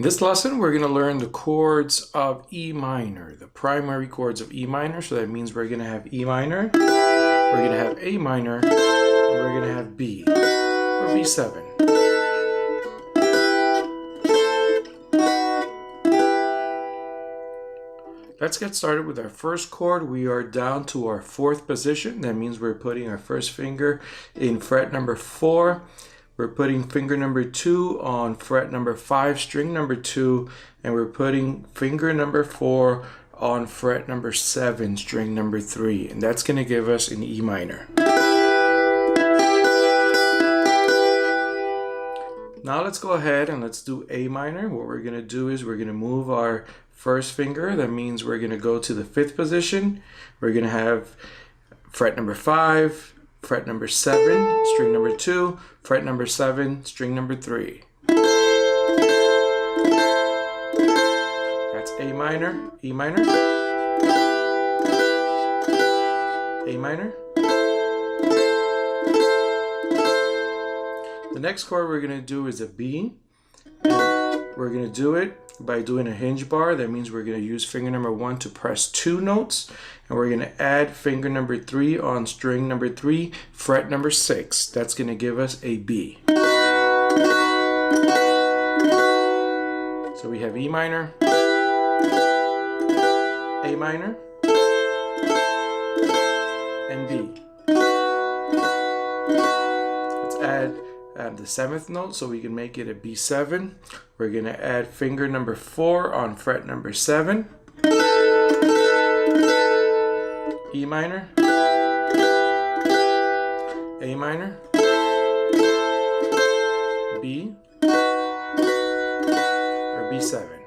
In this lesson, we're going to learn the chords of E minor, the primary chords of E minor. So that means we're going to have E minor, we're going to have A minor, and we're going to have B, or B7. Let's get started with our first chord. We are down to our fourth position. That means we're putting our first finger in fret number 4. We're putting finger number 2 on fret number 5, string number 2, and we're putting finger number 4 on fret number 7, string number 3, and that's going to give us an E minor. Now let's go ahead and let's do A minor. What we're going to do is we're going to move our first finger. That means we're going to go to the 5th position. We're going to have fret number 5, fret number 7, string number 2, fret number 7, string number 3. That's A minor, E minor, A minor. The next chord we're going to do is a B. And we're going to do it by doing a hinge bar. That means we're going to use finger number 1 to press 2 notes, and we're going to add finger number 3 on string number 3, fret number 6. That's going to give us a B. So we have E minor, A minor, and B. Let's add the 7th note so we can make it a B7. We're going to add finger number 4 on fret number 7, E minor, A minor, B, or B7.